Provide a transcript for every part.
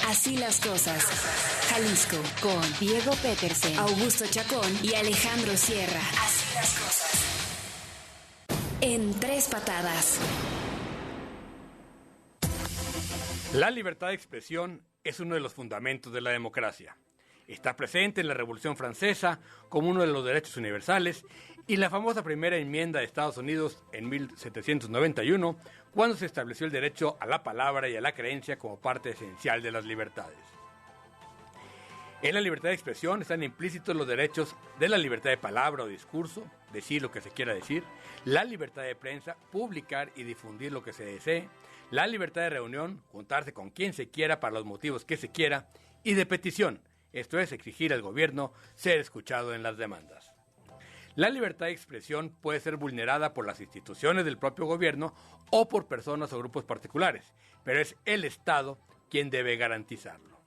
Así las cosas. Jalisco, con Diego Petersen, Augusto Chacón y Alejandro Sierra. Así las cosas. En 3 patadas. La libertad de expresión es uno de los fundamentos de la democracia. Está presente en la Revolución Francesa como uno de los derechos universales y la famosa primera enmienda de Estados Unidos en 1791, cuando se estableció el derecho a la palabra y a la creencia como parte esencial de las libertades. En la libertad de expresión están implícitos los derechos de la libertad de palabra o discurso, decir lo que se quiera decir, la libertad de prensa, publicar y difundir lo que se desee, la libertad de reunión, juntarse con quien se quiera para los motivos que se quiera, y de petición, esto es, exigir al gobierno ser escuchado en las demandas. La libertad de expresión puede ser vulnerada por las instituciones del propio gobierno o por personas o grupos particulares, pero es el Estado quien debe garantizarlo.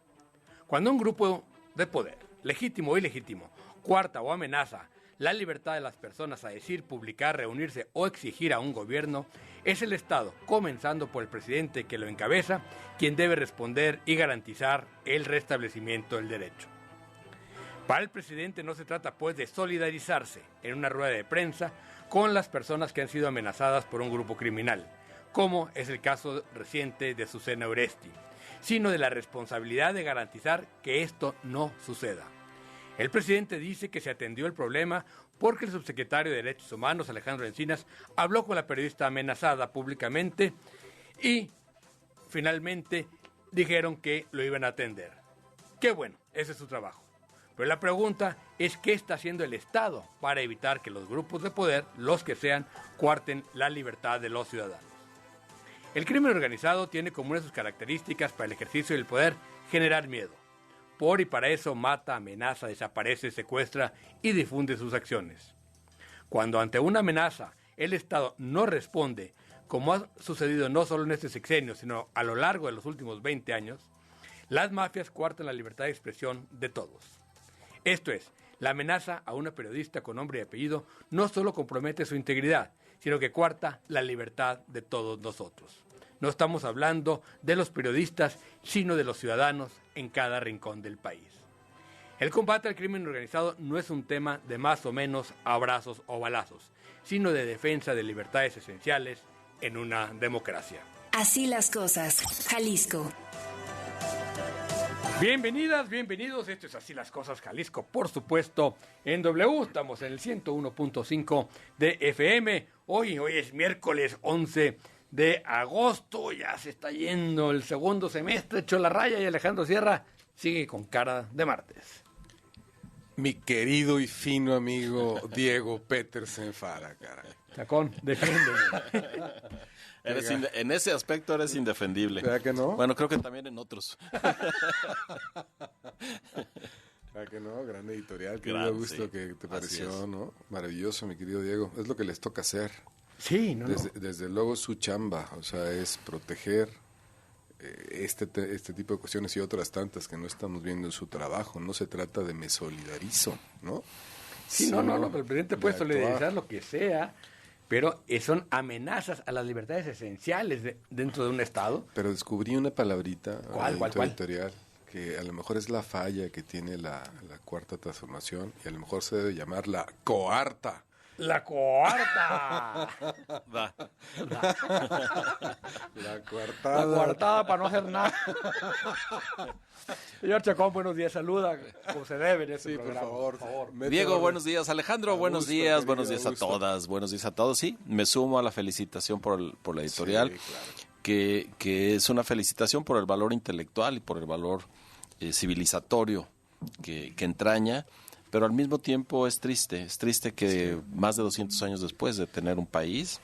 Cuando un grupo de poder, legítimo o ilegítimo, coarta o amenaza la libertad de las personas a decir, publicar, reunirse o exigir a un gobierno, es el Estado, comenzando por el presidente que lo encabeza, quien debe responder y garantizar el restablecimiento del derecho. Para el presidente no se trata pues de solidarizarse en una rueda de prensa con las personas que han sido amenazadas por un grupo criminal, como es el caso reciente de Susana Oresti, sino de la responsabilidad de garantizar que esto no suceda. El presidente dice que se atendió el problema porque el subsecretario de Derechos Humanos, Alejandro Encinas, habló con la periodista amenazada públicamente y finalmente dijeron que lo iban a atender. Qué bueno, ese es su trabajo. Pero la pregunta es ¿qué está haciendo el Estado para evitar que los grupos de poder, los que sean, coarten la libertad de los ciudadanos? El crimen organizado tiene como una de sus características para el ejercicio del poder generar miedo. Por y para eso mata, amenaza, desaparece, secuestra y difunde sus acciones. Cuando ante una amenaza el Estado no responde, como ha sucedido no solo en este sexenio, sino a lo largo de los últimos 20 años, las mafias coartan la libertad de expresión de todos. Esto es, la amenaza a una periodista con nombre y apellido no solo compromete su integridad, sino que coarta la libertad de todos nosotros. No estamos hablando de los periodistas, sino de los ciudadanos en cada rincón del país. El combate al crimen organizado no es un tema de más o menos abrazos o balazos, sino de defensa de libertades esenciales en una democracia. Así las cosas. Jalisco. Bienvenidas, bienvenidos. Esto es Así las cosas, Jalisco, por supuesto, en W. Estamos en el 101.5 de FM. Hoy es miércoles 11 de agosto. Ya se está yendo el segundo semestre. Echó la raya y Alejandro Sierra sigue con cara de martes. Mi querido y fino amigo Diego Petersen Fara, caray. Chacón, defiéndeme. En ese aspecto eres indefendible. ¿Verdad que no? Bueno, creo que también en otros. ¿Verdad que no? Gran editorial. Qué Gran, gusto sí. que te pareció, ¿no? Maravilloso, mi querido Diego. Es lo que les toca hacer. Sí, Desde luego su chamba, o sea, es proteger este tipo de cuestiones y otras tantas que no estamos viendo en su trabajo. No se trata de me solidarizo, ¿no? Sí, no, el presidente puede solidarizar lo que sea, pero son amenazas a las libertades esenciales dentro de un Estado. Pero descubrí una palabrita ¿Cuál? editorial que a lo mejor es la falla que tiene la cuarta transformación y a lo mejor se debe llamar la coarta. ¡La coarta! Va. La coartada. La coartada para no hacer nada. Señor Chacón, buenos días, saluda como se debe en este Sí, programa, por favor. Diego, buenos días. Alejandro, buenos Augusto, días. querido, Buenos días a Augusto. todas. Buenos días a todos. Sí, me sumo a la felicitación por la editorial, Sí, claro. que es una felicitación por el valor intelectual y por el valor civilizatorio que entraña. Pero al mismo tiempo es triste que más de 200 años después de tener un país,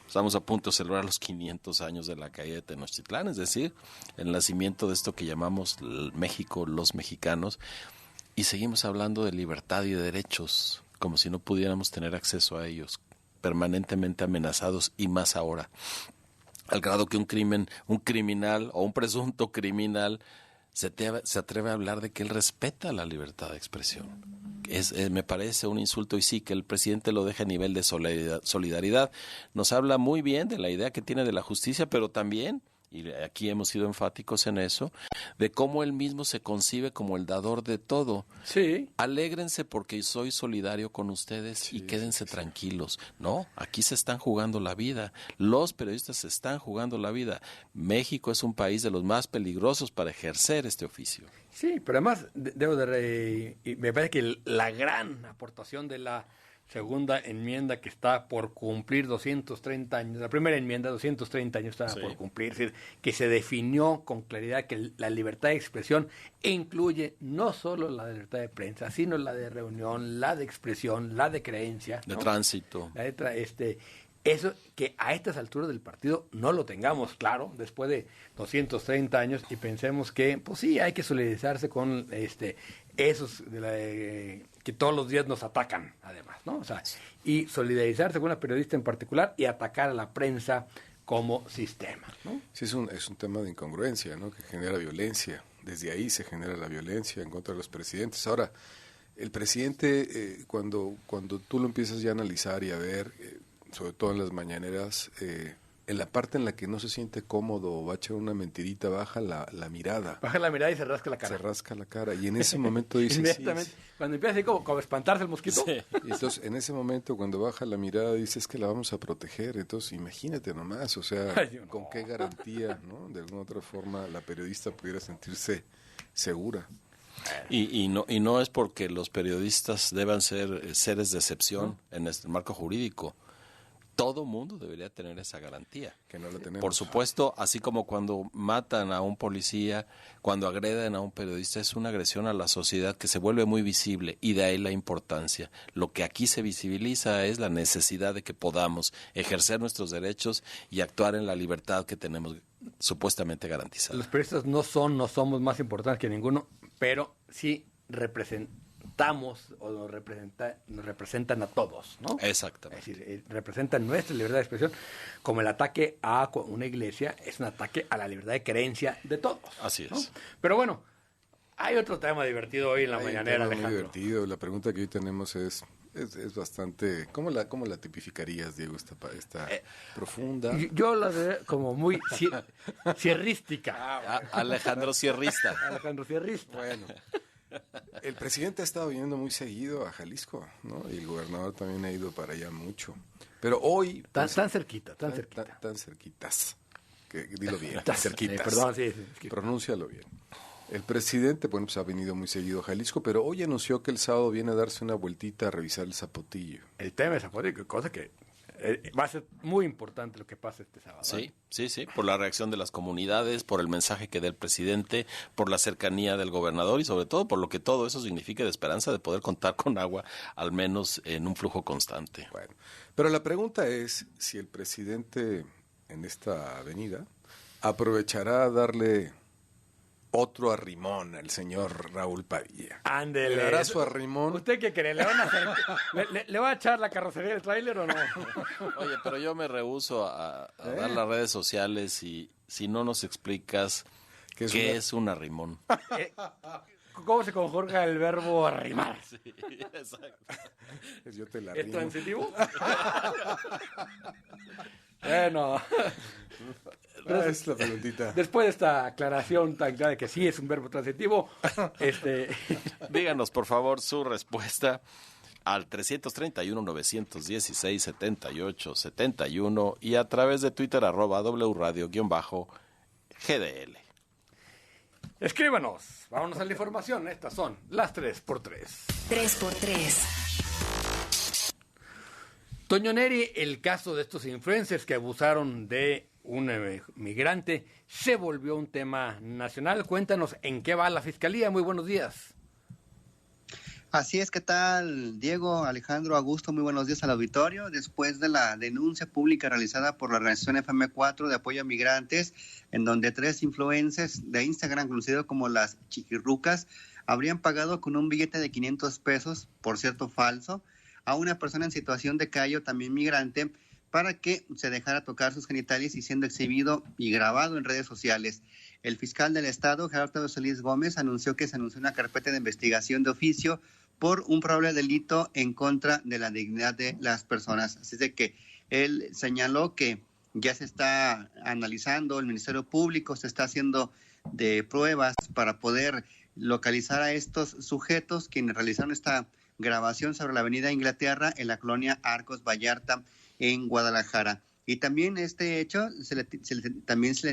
estamos a punto de celebrar los 500 años de la caída de Tenochtitlán, es decir, el nacimiento de esto que llamamos México, los mexicanos, y seguimos hablando de libertad y de derechos, como si no pudiéramos tener acceso a ellos, permanentemente amenazados y más ahora, al grado que un criminal o un presunto criminal se atreve a hablar de que él respeta la libertad de expresión. Me parece un insulto y sí, que el presidente lo deje a nivel de solidaridad. Nos habla muy bien de la idea que tiene de la justicia, pero también y aquí hemos sido enfáticos en eso, de cómo él mismo se concibe como el dador de todo. Sí. Alégrense porque soy solidario con ustedes y quédense tranquilos. No, aquí se están jugando la vida. Los periodistas se están jugando la vida. México es un país de los más peligrosos para ejercer este oficio. Sí, pero además y me parece que la gran aportación de la segunda enmienda que está por cumplir 230 años, la primera enmienda 230 años está por cumplir, es decir, que se definió con claridad que la libertad de expresión incluye no solo la libertad de prensa, sino la de reunión, la de expresión, la de creencia, De ¿no? tránsito. Eso que a estas alturas del partido no lo tengamos claro después de 230 años y pensemos que, pues sí, hay que solidarizarse con esos que todos los días nos atacan, además, ¿no? O sea, y solidarizarse con una periodista en particular y atacar a la prensa como sistema, ¿no? Sí, es un tema de incongruencia, ¿no? Que genera violencia. Desde ahí se genera la violencia en contra de los presidentes. Ahora, el presidente, cuando tú lo empiezas ya a analizar y a ver, sobre todo en las mañaneras, en la parte en la que no se siente cómodo o va a echar una mentirita, baja la mirada. Baja la mirada y se rasca la cara. Se rasca la cara. Y en ese momento dice... Inmediatamente. Sí, cuando empieza así como espantarse el mosquito. Sí. y entonces, en ese momento, cuando baja la mirada, dice, es que la vamos a proteger. Entonces, imagínate nomás, o sea, Ay, Dios, con qué garantía, ¿no? De alguna otra forma, la periodista pudiera sentirse segura. Y no es porque los periodistas deban ser seres de excepción en el marco jurídico. Todo mundo debería tener esa garantía. Que no la tenemos. Por supuesto, así como cuando matan a un policía, cuando agreden a un periodista, es una agresión a la sociedad que se vuelve muy visible y de ahí la importancia. Lo que aquí se visibiliza es la necesidad de que podamos ejercer nuestros derechos y actuar en la libertad que tenemos supuestamente garantizada. Los periodistas no somos más importantes que ninguno, pero sí representamos o nos representan a todos, ¿no? Exactamente. Es decir, representan nuestra libertad de expresión, como el ataque a una iglesia es un ataque a la libertad de creencia de todos. Así es. ¿no? Pero bueno, hay otro tema divertido hoy en la Hay un mañanera, tema muy Alejandro. divertido. La pregunta que hoy tenemos es bastante... ¿Cómo la tipificarías, Diego, esta profunda? Yo la veo como muy cierrística. Alejandro Sierrista. Alejandro Sierrista. Bueno, el presidente ha estado viniendo muy seguido a Jalisco, ¿no? Y el gobernador también ha ido para allá mucho. Pero hoy... Tan pues, cerquita. Tan cerquitas. Dilo bien, cerquitas. Perdón, sí. Pronúncialo bien. El presidente, bueno, pues ha venido muy seguido a Jalisco, pero hoy anunció que el sábado viene a darse una vueltita a revisar el Zapotillo. El tema de Zapotillo, cosa que va a ser muy importante lo que pase este sábado. Sí, por la reacción de las comunidades, por el mensaje que dé el presidente, por la cercanía del gobernador y sobre todo por lo que todo eso significa de esperanza de poder contar con agua, al menos en un flujo constante. Bueno, pero la pregunta es si el presidente en esta avenida aprovechará a darle otro arrimón al señor Raúl Padilla. Ándele. ¿Le hará su arrimón? ¿Usted qué cree? ¿Le va a echar la carrocería del tráiler o no? Oye, pero yo me rehúso a dar las redes sociales y si no nos explicas qué es un arrimón. ¿Cómo se conjuga el verbo arrimar? Sí, exacto. Yo te la ¿Es arrimo. transitivo? Bueno. Es la preguntita. Después de esta aclaración tan clara de que sí es un verbo transitivo, díganos por favor su respuesta al 331-916-7871 y a través de Twitter @wradio_GDL. Escríbanos, vámonos a la información. Estas son las 3x3. 3x3. Toño Neri, el caso de estos influencers que abusaron de un migrante se volvió un tema nacional. Cuéntanos en qué va la fiscalía. Muy buenos días. Así es, ¿qué tal, Diego, Alejandro, Augusto? Muy buenos días al auditorio. Después de la denuncia pública realizada por la organización FM4 de apoyo a migrantes, en donde 3 influencers de Instagram, conocidos como las Chiquirrucas, habrían pagado con un billete de 500 pesos, por cierto falso, a una persona en situación de calle, también migrante, para que se dejara tocar sus genitales y siendo exhibido y grabado en redes sociales. El fiscal del Estado, Gerardo Solís Gómez, anunció que se anunció una carpeta de investigación de oficio por un probable delito en contra de la dignidad de las personas. Así es de que él señaló que ya se está analizando, el Ministerio Público se está haciendo de pruebas para poder localizar a estos sujetos quienes realizaron esta grabación sobre la avenida Inglaterra en la colonia Arcos Vallarta en Guadalajara. Y también este hecho,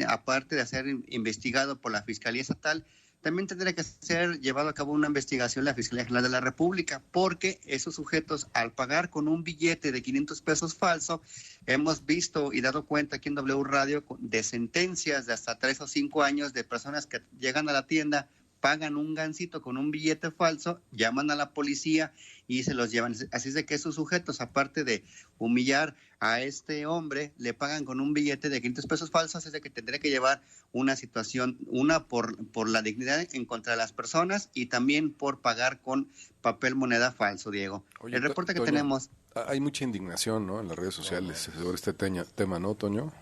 aparte de ser investigado por la Fiscalía Estatal, también tendría que ser llevado a cabo una investigación la Fiscalía General de la República, porque esos sujetos, al pagar con un billete de 500 pesos falso, hemos visto y dado cuenta aquí en W Radio de sentencias de hasta 3 o 5 años de personas que llegan a la tienda, pagan un gansito con un billete falso, llaman a la policía y se los llevan. Así es de que esos sujetos, aparte de humillar a este hombre, le pagan con un billete de 500 pesos falsos, así es de que tendría que llevar una situación, una por la dignidad en contra de las personas y también por pagar con papel moneda falso, Diego. Oye, el reporte que Toño, tenemos... Hay mucha indignación, ¿no?, en las redes sociales sobre este tema, ¿no, Toño?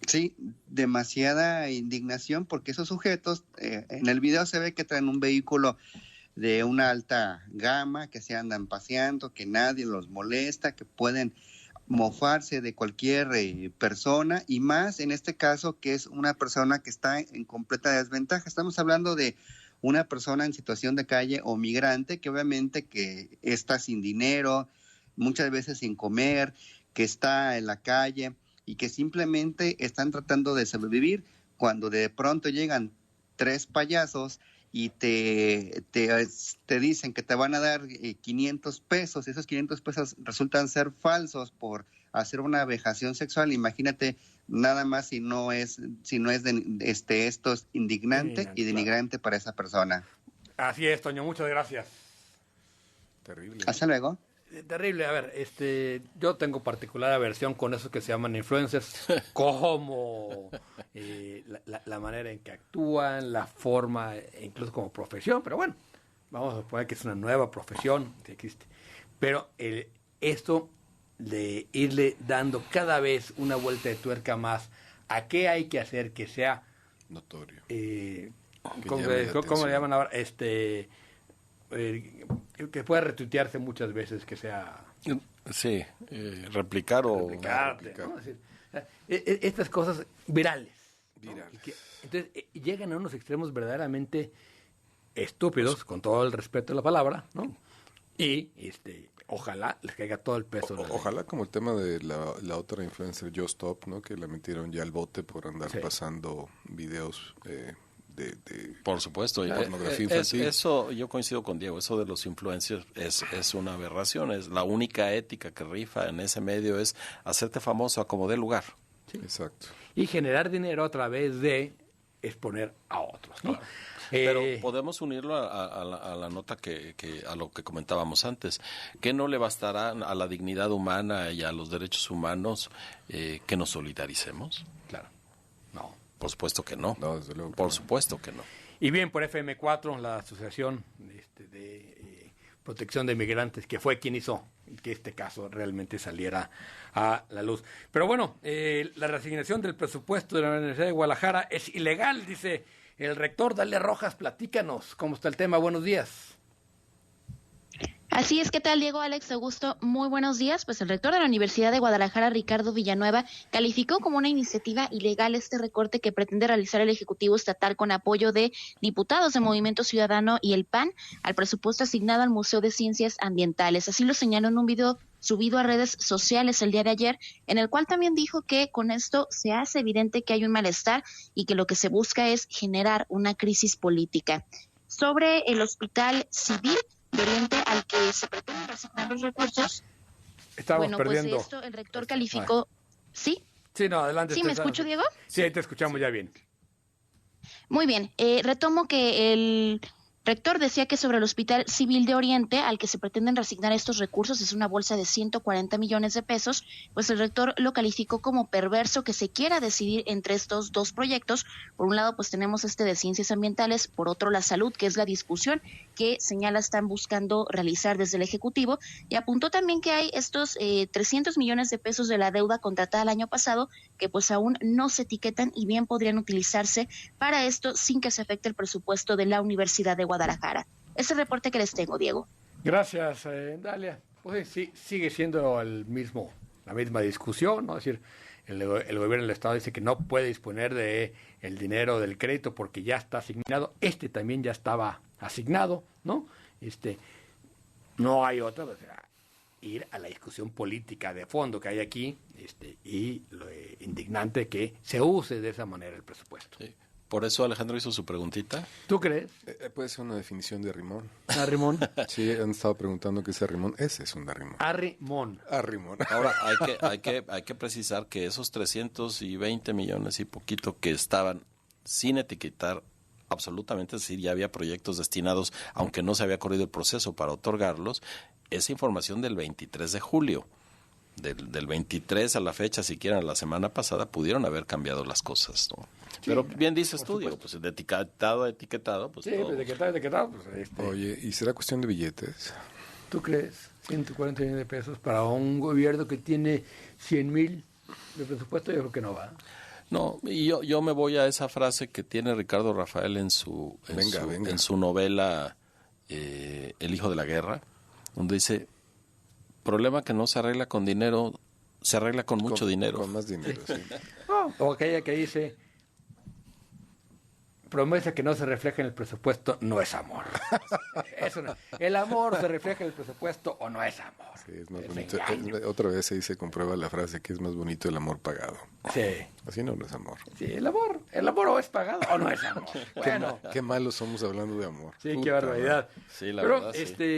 Sí, demasiada indignación porque esos sujetos, en el video se ve que traen un vehículo de una alta gama, que se andan paseando, que nadie los molesta, que pueden mofarse de cualquier persona, y más en este caso que es una persona que está en completa desventaja. Estamos hablando de una persona en situación de calle o migrante que obviamente que está sin dinero, muchas veces sin comer, que está en la calle y que simplemente están tratando de sobrevivir, cuando de pronto llegan 3 payasos y te dicen que te van a dar 500 pesos, esos 500 pesos resultan ser falsos por hacer una vejación sexual. Imagínate nada más si no es esto es indignante y denigrante para esa persona. Así es, Toño, muchas gracias. Terrible. Hasta luego. Terrible. A ver, yo tengo particular aversión con esos que se llaman influencers, como la manera en que actúan, la forma, incluso como profesión, pero bueno, vamos a suponer que es una nueva profesión que existe. Pero esto de irle dando cada vez una vuelta de tuerca más a qué hay que hacer que sea notorio. ¿Cómo le llaman ahora? Que pueda retuitearse muchas veces, que sea... Sí, replicar o... ¿no? Es decir, estas cosas virales. Entonces, llegan a unos extremos verdaderamente estúpidos, con todo el respeto de la palabra, ¿no? Y ojalá les caiga todo el peso. Ojalá, como el tema de la otra influencer Yo Stop, ¿no?, que la metieron ya al bote por andar pasando videos por supuesto, pornografía infantil. Eso yo coincido con Diego, eso de los influencers es una aberración, es la única ética que rifa en ese medio, es hacerte famoso a como dé lugar. Sí. Exacto. Y generar dinero a través de exponer a otros, ¿no? Claro. Pero podemos unirlo a la nota que a lo que comentábamos antes, que no le bastará a la dignidad humana y a los derechos humanos que nos solidaricemos. Claro. No. Por supuesto que no. No, desde luego. Por supuesto que no. Y bien, por FM4, la Asociación de Protección de Migrantes, que fue quien hizo que este caso realmente saliera a la luz. Pero bueno, la reasignación del presupuesto de la Universidad de Guadalajara es ilegal, dice el rector. Dalia Rojas, platícanos cómo está el tema. Buenos días. Así es, ¿qué tal, Diego, Alex, Augusto? Muy buenos días. Pues el rector de la Universidad de Guadalajara, Ricardo Villanueva, calificó como una iniciativa ilegal este recorte que pretende realizar el Ejecutivo Estatal con apoyo de diputados de Movimiento Ciudadano y el PAN al presupuesto asignado al Museo de Ciencias Ambientales. Así lo señaló en un video subido a redes sociales el día de ayer, en el cual también dijo que con esto se hace evidente que hay un malestar y que lo que se busca es generar una crisis política. Sobre el Hospital Civil de Oriente al que se pretenden reasignar los recursos. Estamos perdiendo. Pues de esto el rector calificó. ¿Sí? Sí, no, adelante. ¿Sí me escucho, Diego? Sí, ahí te escuchamos ya bien. Muy bien. Retomo que el rector decía que sobre el Hospital Civil de Oriente, al que se pretenden reasignar estos recursos, es una bolsa de 140 millones de pesos, pues el rector lo calificó como perverso que se quiera decidir entre estos dos proyectos. Por un lado, pues tenemos de ciencias ambientales, por otro la salud, que es la discusión que señala están buscando realizar desde el Ejecutivo, y apuntó también que hay estos 300 millones de pesos de la deuda contratada el año pasado, que pues aún no se etiquetan y bien podrían utilizarse para esto sin que se afecte el presupuesto de la Universidad de Guadalajara. Ese reporte que les tengo, Diego. Gracias, Dalia. Pues sí, sigue siendo la misma discusión, ¿no? Es decir, el gobierno del Estado dice que no puede disponer de el dinero del crédito porque ya está asignado. También ya estaba asignado, ¿no? No hay otra, o sea, ir a la discusión política de fondo que hay aquí, y lo indignante que se use de esa manera el presupuesto. Sí. Por eso Alejandro hizo su preguntita. ¿Tú crees? Puede ser una definición de arrimón. ¿Arrimón? Sí, han estado preguntando qué es arrimón. Ese es un arrimón. Arrimón. Arrimón. Ahora, hay que precisar que esos 320 millones y poquito que estaban sin etiquetar absolutamente, es decir, ya había proyectos destinados, aunque no se había corrido el proceso para otorgarlos, esa información del 23 de julio. Del 23 a la fecha, siquiera la semana pasada, pudieron haber cambiado las cosas, ¿no? Sí, pero bien dices tú, Diego, pues de etiquetado, pues sí, todo. De etiquetado, pues Oye, ¿y será cuestión de billetes? ¿Tú crees? 140 millones de pesos para un gobierno que tiene 100,000 de presupuesto, yo creo que no va. No, y yo me voy a esa frase que tiene Ricardo Rafael en su novela El hijo de la guerra, donde dice: problema que no se arregla con dinero, se arregla con mucho dinero. Con más dinero, sí. O aquella que dice: promesa que no se refleja en el presupuesto no es amor. Eso no. El amor se refleja en el presupuesto o no es amor. Sí, es más bonito. Otra vez ahí se comprueba la frase que es más bonito el amor pagado. Sí. Así no es amor. Sí, el amor o es pagado o no es amor. Bueno. Qué malos somos hablando de amor. Sí, qué barbaridad. Sí, la Pero, verdad, sí.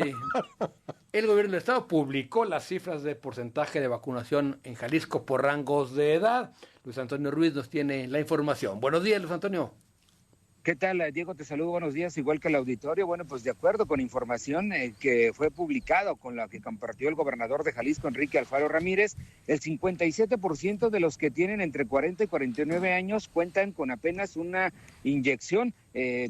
El gobierno del Estado publicó las cifras de porcentaje de vacunación en Jalisco por rangos de edad. Luis Antonio Ruiz nos tiene la información. Buenos días, Luis Antonio. ¿Qué tal, Diego? Te saludo, buenos días, igual que el auditorio. Bueno, pues de acuerdo con información que fue publicada, con la que compartió el gobernador de Jalisco, Enrique Alfaro Ramírez, el 57% de los que tienen entre 40 y 49 años cuentan con apenas una inyección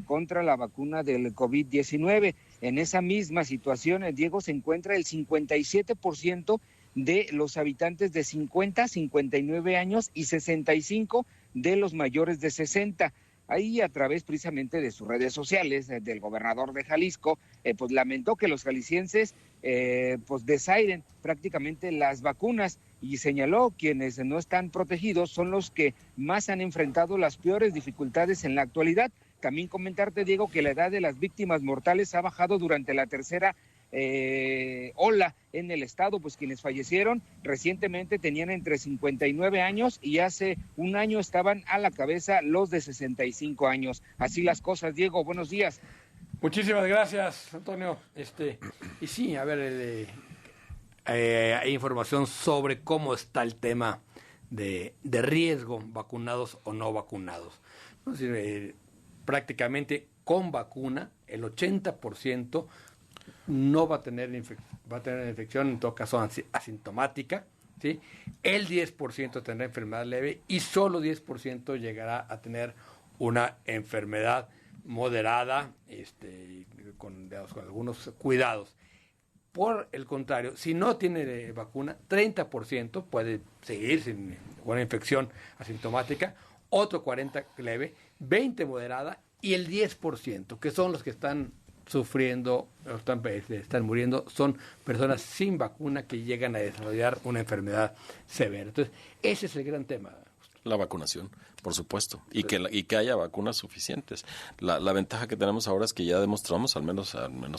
contra la vacuna del COVID-19. En esa misma situación, Diego, se encuentra el 57% de los habitantes de 50, 59 años y 65 de los mayores de 60. Ahí, a través precisamente de sus redes sociales, del gobernador de Jalisco, pues lamentó que los jaliscienses pues desairen prácticamente las vacunas y señaló quienes no están protegidos son los que más han enfrentado las peores dificultades en la actualidad. También comentarte, Diego, que la edad de las víctimas mortales ha bajado durante la tercera ola en el estado, pues quienes fallecieron recientemente tenían entre 59 años y hace un año estaban a la cabeza los de 65 años. Así las cosas, Diego, buenos días. Muchísimas gracias, Antonio. Y sí, a ver, hay información sobre cómo está el tema de riesgo, vacunados o no vacunados. Es decir, prácticamente con vacuna, el 80% no va a tener infección, en todo caso asintomática, ¿sí? El 10% tendrá enfermedad leve y solo 10% llegará a tener una enfermedad moderada, con algunos cuidados. Por el contrario, si no tiene vacuna, 30% puede seguir sin una infección asintomática, otro 40% leve, 20% moderada y el 10%, que son los que están sufriendo, están muriendo, son personas sin vacuna que llegan a desarrollar una enfermedad severa. Entonces, ese es el gran tema. La vacunación, por supuesto, y que haya vacunas suficientes. La ventaja que tenemos ahora es que ya demostramos, al menos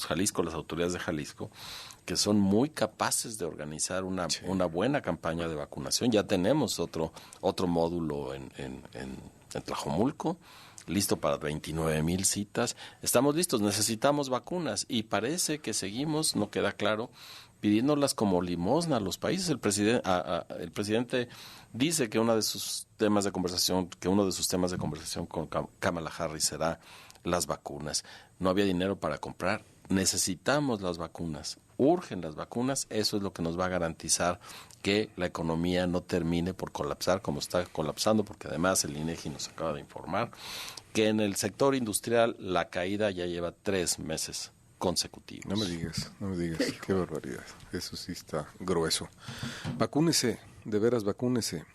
Jalisco, las autoridades de Jalisco, que son muy capaces de organizar una buena campaña de vacunación. Ya tenemos otro módulo en Tlajomulco, listo para 29,000 citas. Estamos listos, necesitamos vacunas y parece que seguimos, no queda claro, pidiéndolas como limosna a los países. El presidente dice que uno de sus temas de conversación con Kamala Harris será las vacunas. No había dinero para comprar, necesitamos las vacunas, urgen las vacunas, eso es lo que nos va a garantizar que la economía no termine por colapsar como está colapsando, porque además el INEGI nos acaba de informar que en el sector industrial la caída ya lleva 3 meses consecutivos. No me digas, qué barbaridad, eso sí está grueso. Vacúnese, de veras vacúnese.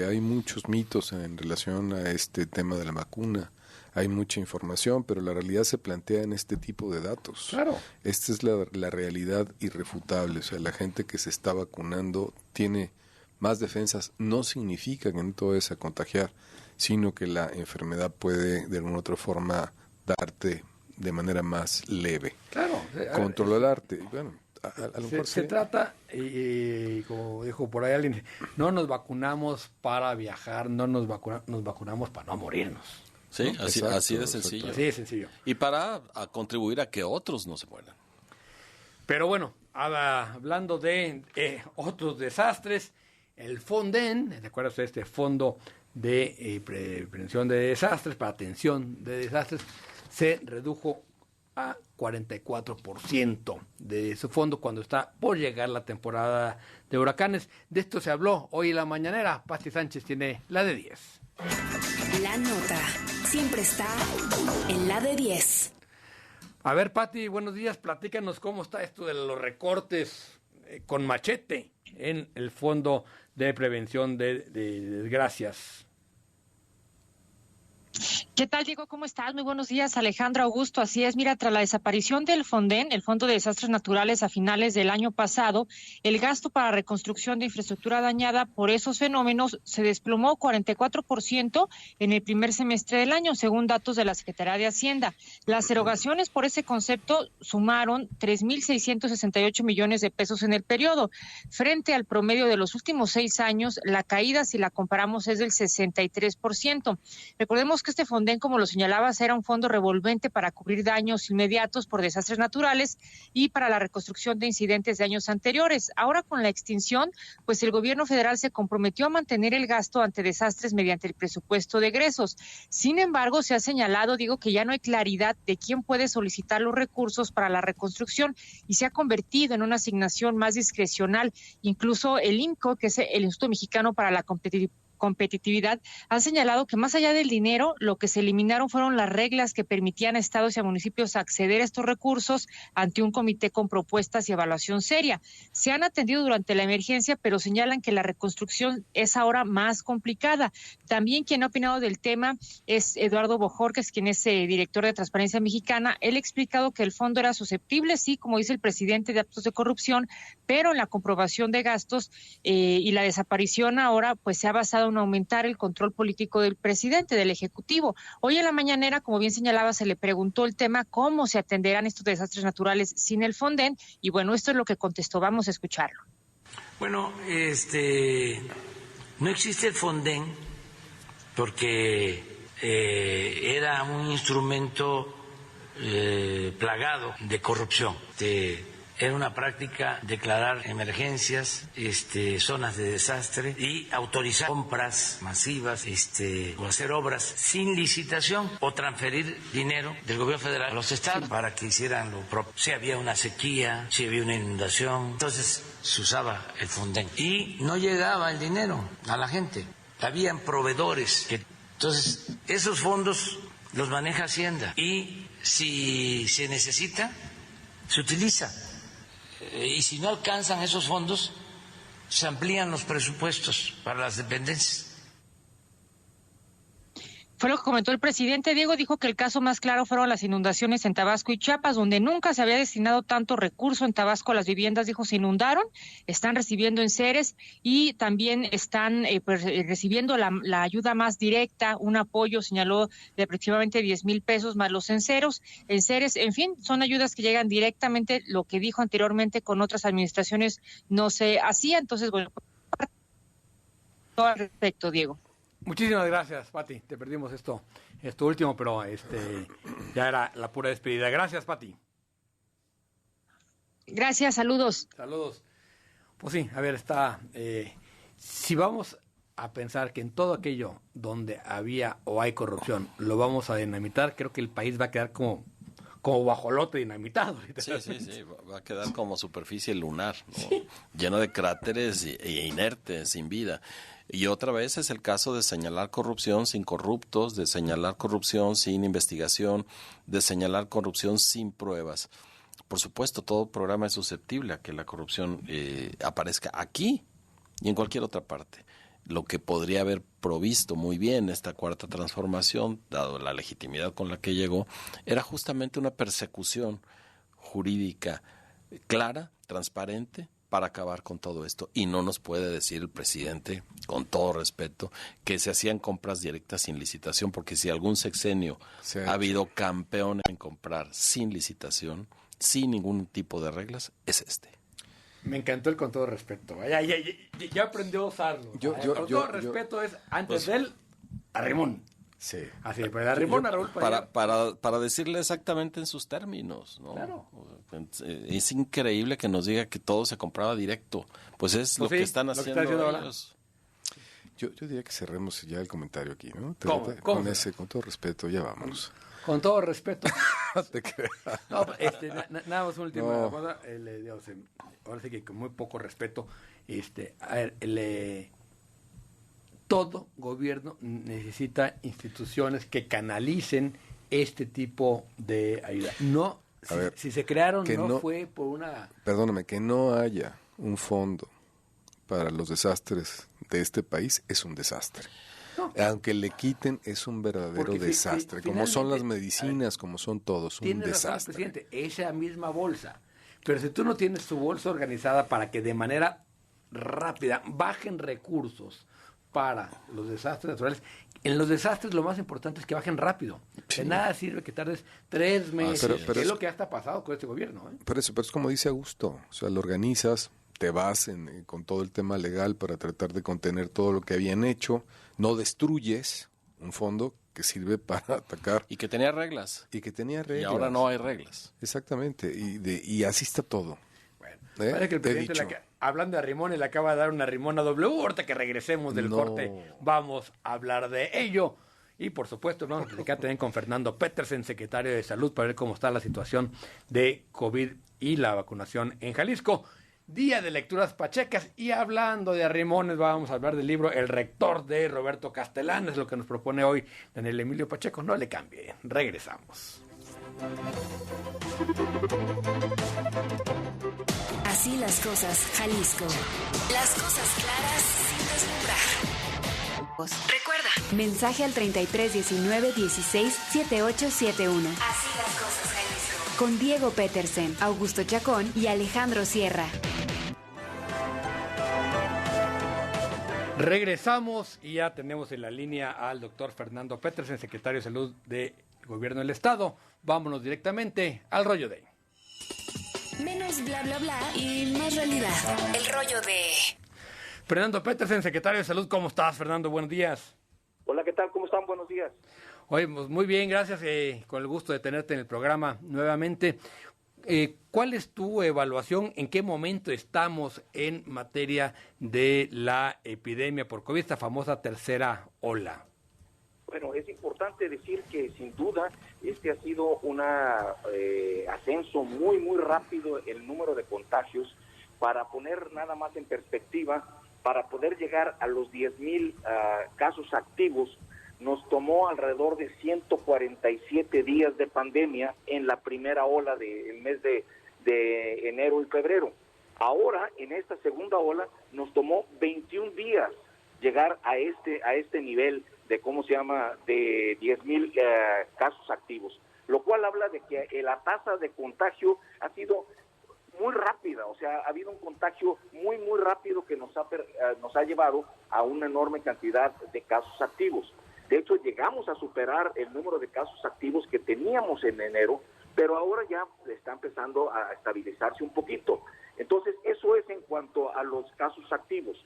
Hay muchos mitos en relación a este tema de la vacuna. Hay mucha información, pero la realidad se plantea en este tipo de datos. Claro. Esta es la realidad irrefutable. O sea, la gente que se está vacunando tiene más defensas no significa que no te vayas a contagiar, sino que la enfermedad puede de alguna otra forma darte de manera más leve. Claro. Controlarte. Bueno, a lo mejor se trata, y como dijo por ahí alguien, no nos vacunamos para viajar, no nos vacunamos para no morirnos. Sí, ¿no? así de sencillo. Así de sencillo. Y para contribuir a que otros no se mueran. Pero bueno, hablando de otros desastres, el Fonden, ¿te acuerdas de este fondo de prevención de desastres, para atención de desastres, se redujo a 44% de su fondo cuando está por llegar la temporada de huracanes? De esto se habló hoy en la mañanera. Pati Sánchez tiene la de 10. La nota siempre está en la de 10. A ver, Pati, buenos días. Platícanos cómo está esto de los recortes con machete en el Fondo de Prevención de Desgracias. ¿Qué tal, Diego? ¿Cómo estás? Muy buenos días, Alejandro, Augusto. Así es, mira, tras la desaparición del Fonden, el Fondo de Desastres Naturales, a finales del año pasado, el gasto para reconstrucción de infraestructura dañada por esos fenómenos se desplomó 44% en el primer semestre del año, según datos de la Secretaría de Hacienda. Las erogaciones por ese concepto sumaron 3.668 millones de pesos en el periodo. Frente al promedio de los últimos 6 años, la caída, si la comparamos, es del 63%. Recordemos que este Fonden, como lo señalabas, era un fondo revolvente para cubrir daños inmediatos por desastres naturales y para la reconstrucción de incidentes de años anteriores. Ahora, con la extinción, pues el gobierno federal se comprometió a mantener el gasto ante desastres mediante el presupuesto de egresos. Sin embargo, se ha señalado, digo, que ya no hay claridad de quién puede solicitar los recursos para la reconstrucción y se ha convertido en una asignación más discrecional. Incluso el IMCO, que es el Instituto Mexicano para la Competitividad, han señalado que más allá del dinero, lo que se eliminaron fueron las reglas que permitían a estados y a municipios acceder a estos recursos ante un comité con propuestas y evaluación seria. Se han atendido durante la emergencia, pero señalan que la reconstrucción es ahora más complicada. También quien ha opinado del tema es Eduardo Bojorquez, quien es director de Transparencia Mexicana. Él ha explicado que el fondo era susceptible, sí, como dice el presidente, de actos de corrupción, pero en la comprobación de gastos y la desaparición ahora, pues se ha basado en aumentar el control político del presidente, del Ejecutivo. Hoy en la mañanera, como bien señalaba, se le preguntó el tema cómo se atenderán estos desastres naturales sin el Fonden, y bueno, esto es lo que contestó. Vamos a escucharlo. Bueno, no existe el Fonden porque era un instrumento plagado de corrupción. Era una práctica declarar emergencias, zonas de desastre y autorizar compras masivas, o hacer obras sin licitación o transferir dinero del gobierno federal a los estados para que hicieran lo propio. Si había una sequía, si había una inundación, entonces se usaba el Fonden y no llegaba el dinero a la gente. Habían proveedores entonces esos fondos los maneja Hacienda y si se necesita, se utiliza. Y si no alcanzan esos fondos, se amplían los presupuestos para las dependencias. Fue lo que comentó el presidente. Diego dijo que el caso más claro fueron las inundaciones en Tabasco y Chiapas, donde nunca se había destinado tanto recurso. En Tabasco las viviendas, dijo, se inundaron, están recibiendo enseres y también están recibiendo la ayuda más directa, un apoyo, señaló, de aproximadamente 10,000 pesos más los enseres, en fin, son ayudas que llegan directamente, lo que dijo anteriormente con otras administraciones no se hacía. Entonces, bueno, todo al respecto, Diego. Muchísimas gracias, Pati. Te perdimos esto último, pero ya era la pura despedida. Gracias, Pati. Gracias, saludos. Saludos. Pues sí, a ver, si vamos a pensar que en todo aquello donde había o hay corrupción lo vamos a dinamitar, creo que el país va a quedar como bajolote dinamitado. Sí, va a quedar como superficie lunar, ¿no? Sí. Lleno de cráteres e inerte, sin vida. Y otra vez es el caso de señalar corrupción sin corruptos, de señalar corrupción sin investigación, de señalar corrupción sin pruebas. Por supuesto, todo programa es susceptible a que la corrupción aparezca aquí y en cualquier otra parte. Lo que podría haber provisto muy bien esta cuarta transformación, dado la legitimidad con la que llegó, era justamente una persecución jurídica clara, transparente, para acabar con todo esto. Y no nos puede decir el presidente, con todo respeto, que se hacían compras directas sin licitación, porque si algún sexenio ha habido campeón en comprar sin licitación, sin ningún tipo de reglas, es este. Me encantó el con todo respeto. Ya aprendió a usarlo. Con todo respeto es antes de él, Arrimón. Sí. Así, pero el Arrimón a Raúl para decirle exactamente en sus términos, ¿no? Claro. Es increíble que nos diga que todo se compraba directo. Pues es lo que están haciendo ellos. Yo diría que cerremos ya el comentario aquí, ¿no? ¿Cómo? Con todo respeto, ya vámonos. Con todo respeto. No te creas. No, nada más una última cosa. Ahora sí que con muy poco respeto. A ver, todo gobierno necesita instituciones que canalicen este tipo de ayuda. No, si se crearon no fue por una... Perdóname, que no haya un fondo para los desastres de este país es un desastre. No. Aunque le quiten, es un verdadero desastre. Como son las medicinas, como son todos, un desastre. Razón, presidente, esa misma bolsa. Pero si tú no tienes tu bolsa organizada para que de manera rápida bajen recursos para los desastres naturales, en los desastres lo más importante es que bajen rápido. Sí. De nada sirve que tardes 3 meses, pero es lo que hasta ha pasado con este gobierno. Pero es como dice Augusto, o sea, lo organizas, te vas con todo el tema legal para tratar de contener todo lo que habían hecho, no destruyes un fondo que sirve para atacar. Y que tenía reglas. Y ahora no hay reglas. Exactamente, y así está todo. Bueno, parece que el presidente, hablando de Arrimón, le acaba de dar una Arrimón a W. Ahorita que regresemos del corte, vamos a hablar de ello. Y por supuesto, vamos a platicar también con Fernando Petersen, secretario de Salud, para ver cómo está la situación de COVID y la vacunación en Jalisco. Día de lecturas pachecas, y hablando de Arrimones, vamos a hablar del libro El Rector de Roberto Castellán, es lo que nos propone hoy Daniel Emilio Pacheco. No le cambie, regresamos. Así las cosas, Jalisco. Las cosas claras sin deslumbrar. Recuerda, mensaje al 33 19 16 7871. Así las cosas, Jalisco. Con Diego Petersen, Augusto Chacón y Alejandro Sierra. Regresamos y ya tenemos en la línea al doctor Fernando Petersen, secretario de Salud del Gobierno del Estado. Vámonos directamente al rollo de... Menos bla bla bla y más realidad. El rollo de... Fernando Petersen, secretario de Salud, ¿cómo estás, Fernando? Buenos días. Hola, ¿qué tal? ¿Cómo están? Buenos días. Oye, pues muy bien, gracias, con el gusto de tenerte en el programa nuevamente. ¿Cuál es tu evaluación? ¿En qué momento estamos en materia de la epidemia por COVID, esta famosa tercera ola? Bueno, es importante decir que sin duda este ha sido un ascenso muy rápido el número de contagios. Para poner nada más en perspectiva, para poder llegar a los 10,000 casos activos, nos tomó alrededor de 147 días de pandemia en la primera ola del mes de enero y febrero. Ahora, en esta segunda ola, nos tomó 21 días llegar a este nivel de 10,000 casos activos, lo cual habla de que la tasa de contagio ha sido muy rápida, o sea, ha habido un contagio muy rápido que nos ha llevado a una enorme cantidad de casos activos. De hecho, llegamos a superar el número de casos activos que teníamos en enero, pero ahora ya está empezando a estabilizarse un poquito. Entonces, eso es en cuanto a los casos activos.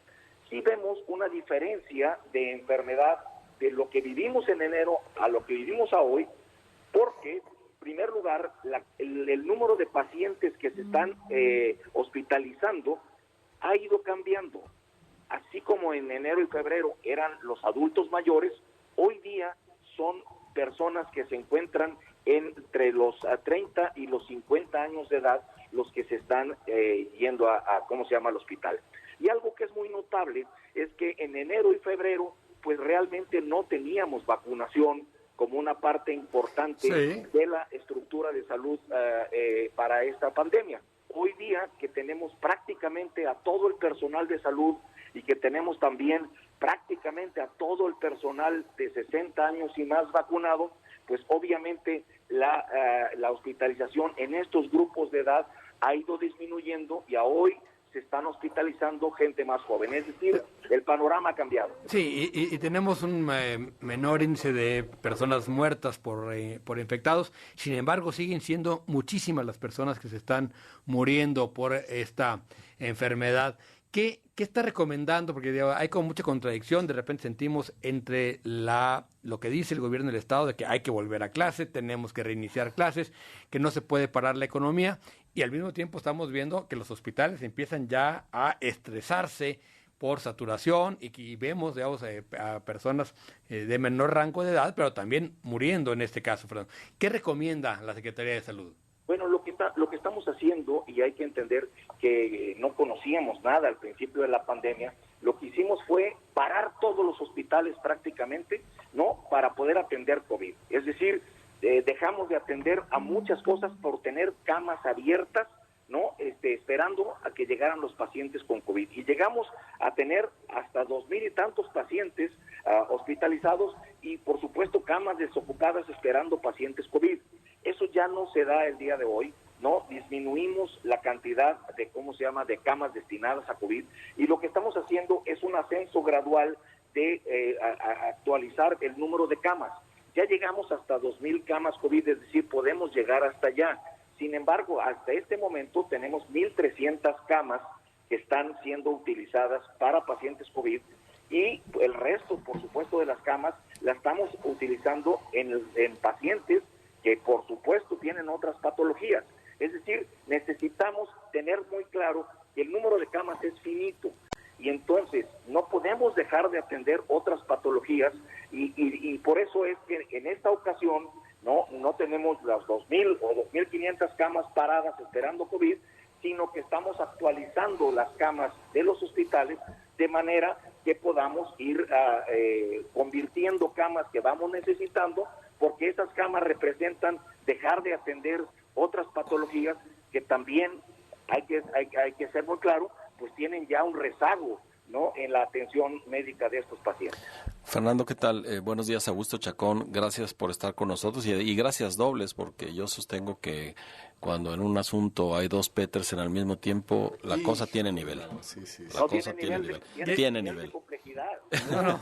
Sí vemos una diferencia de enfermedad de lo que vivimos en enero a lo que vivimos a hoy, porque, en primer lugar, el número de pacientes que se están hospitalizando ha ido cambiando. Así como en enero y febrero eran los adultos mayores, hoy día son personas que se encuentran entre los 30 y los 50 años de edad los que se están yendo al hospital. Y algo que es muy notable es que en enero y febrero pues realmente no teníamos vacunación como una parte importante de la estructura de salud para esta pandemia. Hoy día que tenemos prácticamente a todo el personal de salud y que tenemos también prácticamente a todo el personal de 60 años y más vacunado, pues obviamente la hospitalización en estos grupos de edad ha ido disminuyendo y a hoy se están hospitalizando gente más joven. Es decir, el panorama ha cambiado. Sí, y tenemos un menor índice de personas muertas por infectados. Sin embargo, siguen siendo muchísimas las personas que se están muriendo por esta enfermedad. ¿Qué está recomendando? Porque hay como mucha contradicción, de repente sentimos entre lo que dice el gobierno del Estado de que hay que volver a clase, tenemos que reiniciar clases, que no se puede parar la economía, y al mismo tiempo estamos viendo que los hospitales empiezan ya a estresarse por saturación y vemos, digamos, a personas de menor rango de edad, pero también muriendo en este caso, Fernando. ¿Qué recomienda la Secretaría de Salud? Bueno, lo que estamos haciendo, y hay que entender que no conocíamos nada al principio de la pandemia, lo que hicimos fue parar todos los hospitales prácticamente, ¿no?, para poder atender COVID. Es decir, dejamos de atender a muchas cosas por tener camas abiertas, ¿no?, esperando a que llegaran los pacientes con COVID. Y llegamos a tener hasta 2,000 y tantos pacientes hospitalizados y, por supuesto, camas desocupadas esperando pacientes COVID. Eso ya no se da el día de hoy, ¿no? Disminuimos la cantidad de camas destinadas a COVID, y lo que estamos haciendo es un ascenso gradual de actualizar el número de camas. Ya llegamos hasta 2,000 camas COVID, es decir, podemos llegar hasta allá. Sin embargo, hasta este momento tenemos 1,300 camas que están siendo utilizadas para pacientes COVID, y el resto, por supuesto, de las camas las estamos utilizando en pacientes que por supuesto tienen otras patologías. Es decir, necesitamos tener muy claro que el número de camas es finito, y entonces no podemos dejar de atender otras patologías, y por eso es que en esta ocasión no tenemos las 2,000 o 2,500 camas paradas esperando COVID, sino que estamos actualizando las camas de los hospitales de manera que podamos ir convirtiendo camas que vamos necesitando, porque esas camas representan dejar de atender otras patologías que también hay que ser muy claro, pues tienen ya un rezago, ¿no?, en la atención médica de estos pacientes. Fernando, ¿qué tal? Buenos días, Augusto Chacón. Gracias por estar con nosotros y gracias dobles, porque yo sostengo que cuando en un asunto hay dos Peters al mismo tiempo, la cosa tiene nivel. Sí. La cosa tiene nivel. Tiene nivel. De complejidad. No.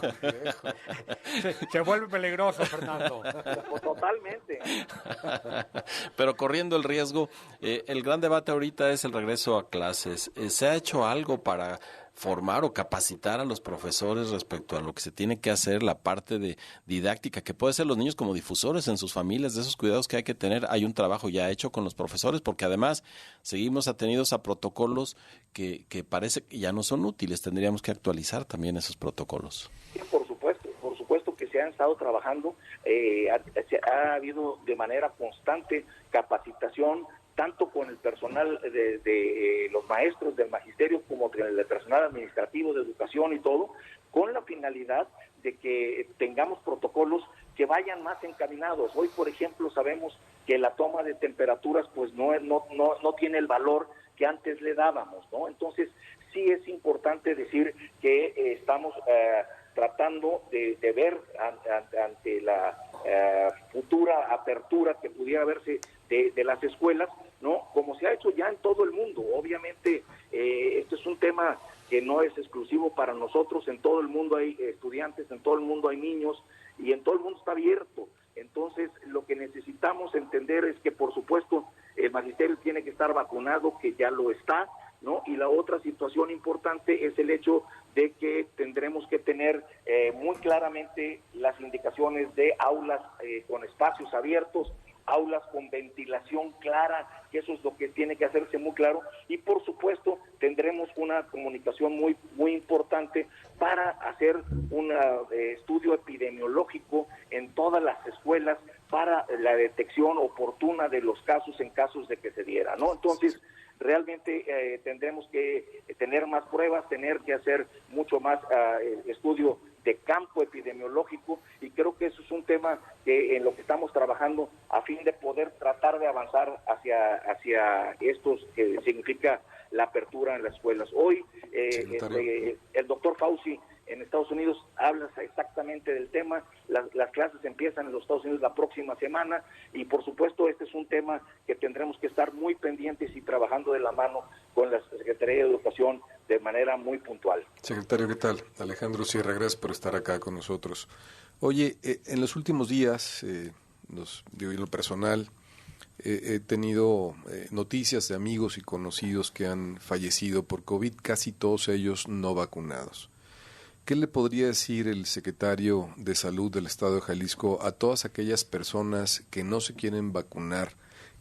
Se vuelve peligroso, Fernando. Totalmente. Pero corriendo el riesgo, el gran debate ahorita es el regreso a clases. ¿Se ha hecho algo para formar o capacitar a los profesores respecto a lo que se tiene que hacer, la parte de didáctica, que puede ser los niños como difusores en sus familias, de esos cuidados que hay que tener? Hay un trabajo ya hecho con los profesores, porque además seguimos atenidos a protocolos que parece que ya no son útiles. Tendríamos que actualizar también esos protocolos. Sí, por supuesto que se han estado trabajando, ha habido de manera constante capacitación, tanto con el personal de los maestros del magisterio como con el personal administrativo de educación y todo, con la finalidad de que tengamos protocolos que vayan más encaminados. Hoy, por ejemplo, sabemos que la toma de temperaturas pues no tiene el valor que antes le dábamos, ¿no? Entonces, sí es importante decir que estamos tratando de ver ante la futura apertura que pudiera verse de las escuelas, ¿no?, como se ha hecho ya en todo el mundo. Obviamente, esto es un tema que no es exclusivo para nosotros. En todo el mundo hay estudiantes, en todo el mundo hay niños, y en todo el mundo está abierto. Entonces, lo que necesitamos entender es que, por supuesto, el magisterio tiene que estar vacunado, que ya lo está, ¿no? Y la otra situación importante es el hecho de que tendremos que tener muy claramente las indicaciones de aulas con espacios abiertos, aulas con ventilación clara, que eso es lo que tiene que hacerse muy claro, y por supuesto tendremos una comunicación muy importante para hacer un estudio epidemiológico en todas las escuelas para la detección oportuna de los casos en casos de que se diera, ¿no? Entonces, realmente tendremos que tener más pruebas, tener que hacer mucho más estudio de campo epidemiológico, y creo que eso es un tema que en lo que estamos trabajando a fin de poder tratar de avanzar hacia esto que significa la apertura en las escuelas. Hoy el doctor Fauci en Estados Unidos, hablas exactamente del tema, las clases empiezan en los Estados Unidos la próxima semana y por supuesto este es un tema que tendremos que estar muy pendientes y trabajando de la mano con la Secretaría de Educación de manera muy puntual. Secretario, ¿qué tal? Alejandro Sierra, gracias por estar acá con nosotros. Oye, en los últimos días, digo, en lo personal, he tenido noticias de amigos y conocidos que han fallecido por COVID, casi todos ellos no vacunados. ¿Qué le podría decir el secretario de Salud del Estado de Jalisco a todas aquellas personas que no se quieren vacunar?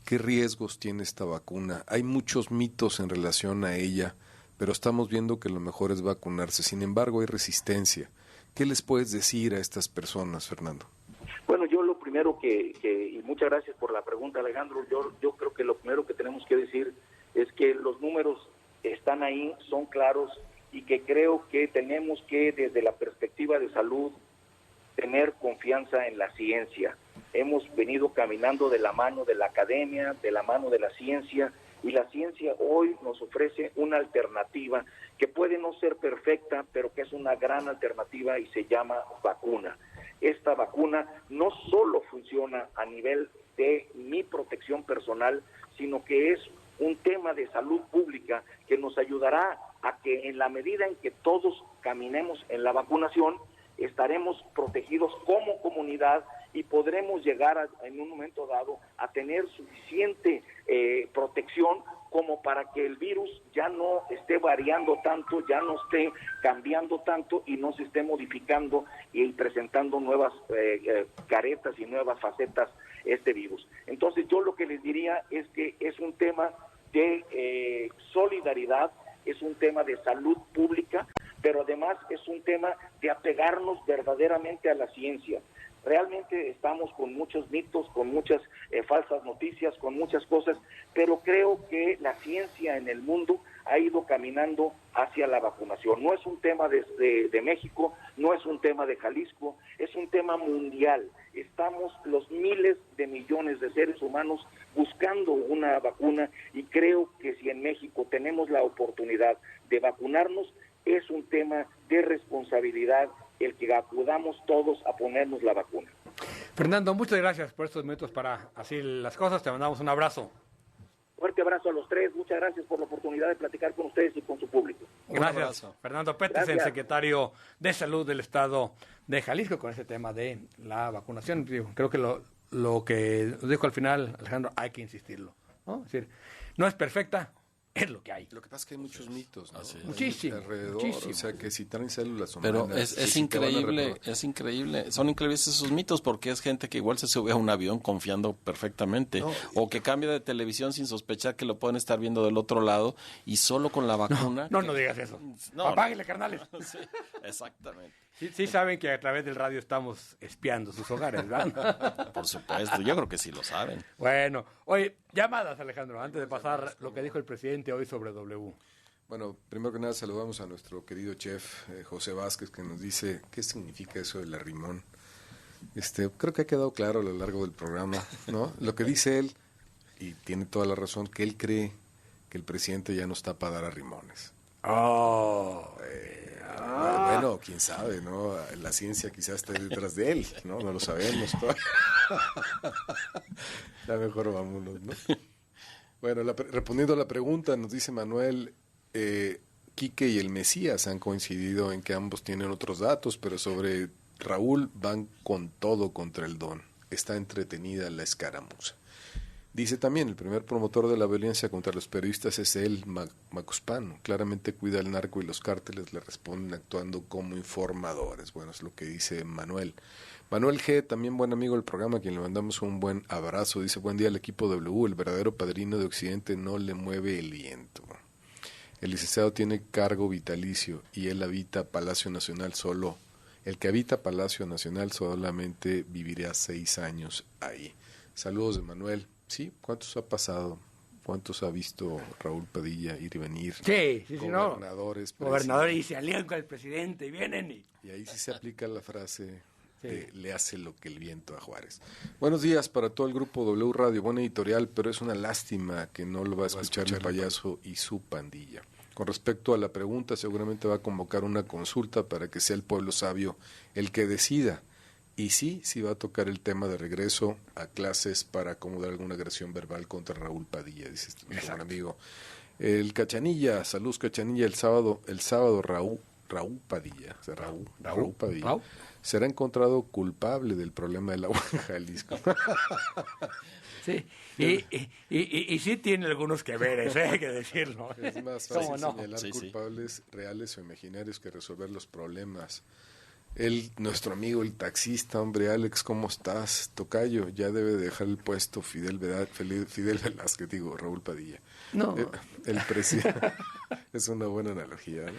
¿Qué riesgos tiene esta vacuna? Hay muchos mitos en relación a ella, pero estamos viendo que lo mejor es vacunarse. Sin embargo, hay resistencia. ¿Qué les puedes decir a estas personas, Fernando? Bueno, yo lo primero y muchas gracias por la pregunta, Alejandro, yo creo que lo primero que tenemos que decir es que los números están ahí, son claros, y que creo que tenemos que, desde la perspectiva de salud, tener confianza en la ciencia. Hemos venido caminando de la mano de la academia, de la mano de la ciencia, y la ciencia hoy nos ofrece una alternativa que puede no ser perfecta, pero que es una gran alternativa y se llama vacuna. Esta vacuna no solo funciona a nivel de mi protección personal, sino que es un tema de salud pública que nos ayudará a que en la medida en que todos caminemos en la vacunación, estaremos protegidos como comunidad y podremos llegar en un momento dado a tener suficiente protección como para que el virus ya no esté variando tanto, ya no esté cambiando tanto y no se esté modificando y presentando nuevas caretas y nuevas facetas este virus. Entonces yo lo que les diría es que es un tema de solidaridad, es un tema de salud pública, pero además es un tema de apegarnos verdaderamente a la ciencia. Realmente estamos con muchos mitos, con muchas falsas noticias, con muchas cosas, pero creo que la ciencia en el mundo ha ido caminando hacia la vacunación. No es un tema de México, no es un tema de Jalisco, es un tema mundial. Estamos los miles de millones de seres humanos buscando una vacuna y creo que si en México tenemos la oportunidad de vacunarnos, es un tema de responsabilidad el que acudamos todos a ponernos la vacuna. Fernando, muchas gracias por estos minutos para así las cosas. Te mandamos un abrazo. Fuerte abrazo a los tres. Muchas gracias por la oportunidad de platicar con ustedes y con su público. Gracias. Fernando Petersen, secretario de Salud del Estado de Jalisco, con este tema de la vacunación. Creo que lo que nos dijo al final, Alejandro, hay que insistirlo, ¿no? Es decir, no es perfecta, es lo que hay. Lo que pasa es que hay muchos mitos, ¿no? Muchísimo. Alrededor, muchísimo. O sea, que si traen células humanas... Pero es increíble, son increíbles esos mitos porque es gente que igual se sube a un avión confiando perfectamente, o que cambia de televisión sin sospechar que lo pueden estar viendo del otro lado y solo con la vacuna... No digas eso. Apáguenle, carnales. Sí, exactamente. Sí saben que a través del radio estamos espiando sus hogares, ¿verdad? Por supuesto, yo creo que sí lo saben. Bueno, oye, llamadas, Alejandro, antes de pasar lo que dijo el presidente hoy sobre W. Bueno, primero que nada saludamos a nuestro querido chef José Vázquez, que nos dice qué significa eso del arrimón. Creo que ha quedado claro a lo largo del programa, ¿no? Lo que dice él, y tiene toda la razón, que él cree que el presidente ya no está para dar arrimones. Bueno, quién sabe, ¿no? La ciencia quizás esté detrás de él, ¿no? No lo sabemos todavía. Ya mejor vámonos, ¿no? Bueno, respondiendo a la pregunta, nos dice Manuel, Quique y el Mesías han coincidido en que ambos tienen otros datos, pero sobre Raúl van con todo contra el Don. Está entretenida la escaramuza. Dice también, el primer promotor de la violencia contra los periodistas es él, Macuspano. Claramente cuida el narco y los cárteles le responden actuando como informadores. Bueno, es lo que dice Manuel. Manuel G., también buen amigo del programa, a quien le mandamos un buen abrazo. Dice, buen día al equipo W, el verdadero padrino de Occidente no le mueve el viento. El licenciado tiene cargo vitalicio y él habita Palacio Nacional solo. El que habita Palacio Nacional solamente vivirá 6 años ahí. Saludos de Manuel. Sí, ¿cuántos ha pasado? ¿Cuántos ha visto Raúl Padilla ir y venir? Sí, gobernadores. Gobernadores y se alían con el presidente y vienen. Y ahí sí se aplica la frase, le hace lo que el viento a Juárez. Buenos días para todo el grupo W Radio, buena editorial, pero es una lástima que no lo va a escuchar el payaso y su pandilla. Con respecto a la pregunta, seguramente va a convocar una consulta para que sea el pueblo sabio el que decida. Y sí va a tocar el tema de regreso a clases para acomodar alguna agresión verbal contra Raúl Padilla, dice mi buen amigo. El Cachanilla, saludos Cachanilla, el sábado Raúl Padilla, o sea, Raúl Padilla, será encontrado culpable del problema del agua en Jalisco. Sí, y sí tiene algunos que ver, hay que decirlo. Es más fácil señalar culpables reales o imaginarios que resolver los problemas. Nuestro amigo el taxista, hombre, Alex, ¿cómo estás? Tocayo, ya debe dejar el puesto Fidel Velázquez, digo, Raúl Padilla. No. El presidente, es una buena analogía, ¿no?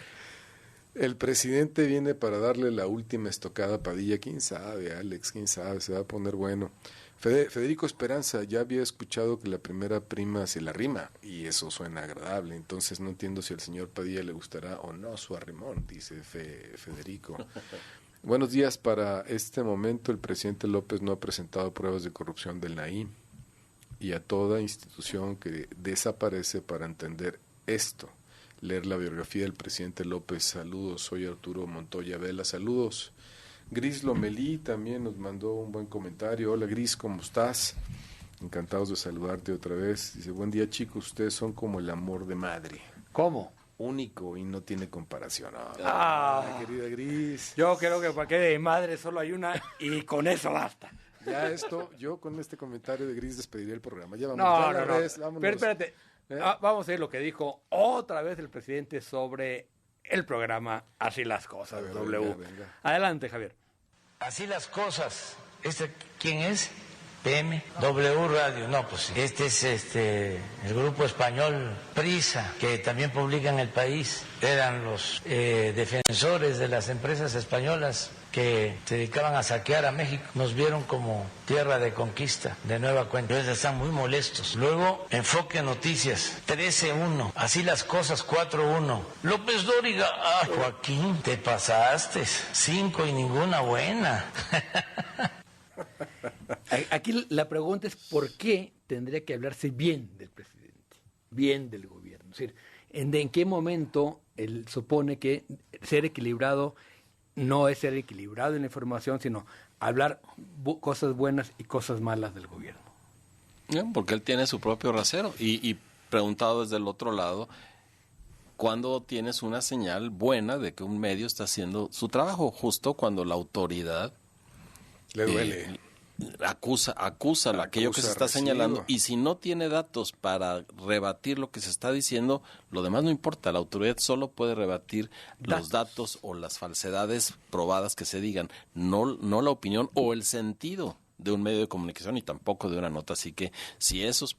El presidente viene para darle la última estocada a Padilla. ¿Quién sabe, Alex? ¿Quién sabe? Se va a poner bueno. Federico Esperanza, ya había escuchado que la primera prima se la rima, y eso suena agradable. Entonces no entiendo si al señor Padilla le gustará o no su arrimón, dice Federico. Buenos días. Para este momento el presidente López no ha presentado pruebas de corrupción del Naim, y a toda institución que desaparece para entender esto. Leer la biografía del presidente López. Saludos, soy Arturo Montoya Vela. Saludos. Gris Lomelí también nos mandó un buen comentario. Hola Gris, ¿cómo estás? Encantados de saludarte otra vez. Dice, buen día chicos, ustedes son como el amor de madre. ¿Cómo? Único y no tiene comparación. Querida Gris. Yo creo que para qué de madre solo hay una y con eso basta. Ya yo con este comentario de Gris despediría el programa. Ya vamos. No. Pero espérate. Vamos a ver lo que dijo otra vez el presidente sobre el programa Así las Cosas, W. Venga. Adelante, Javier. Así las cosas. ¿Quién es? PM, W Radio. No, pues sí. Este es el grupo español Prisa, que también publica en El País. Eran los defensores de las empresas españolas que se dedicaban a saquear a México. Nos vieron como tierra de conquista, de nueva cuenta. Entonces están muy molestos. Luego, Enfoque Noticias, 13-1. Así las cosas, 4-1. López Dóriga, Joaquín, te pasaste. 5 y ninguna buena. Aquí la pregunta es ¿por qué tendría que hablarse bien del presidente, bien del gobierno? Es decir, ¿en qué momento él supone que ser equilibrado no es ser equilibrado en la información, sino hablar cosas buenas y cosas malas del gobierno? Porque él tiene su propio rasero. Y preguntado desde el otro lado, ¿cuándo tienes una señal buena de que un medio está haciendo su trabajo? Justo cuando la autoridad le duele. Acusa aquello que se está señalando, y si no tiene datos para rebatir lo que se está diciendo, lo demás no importa. La autoridad solo puede rebatir los datos o las falsedades probadas que se digan, no la opinión o el sentido de un medio de comunicación, y tampoco de una nota. Así que si esos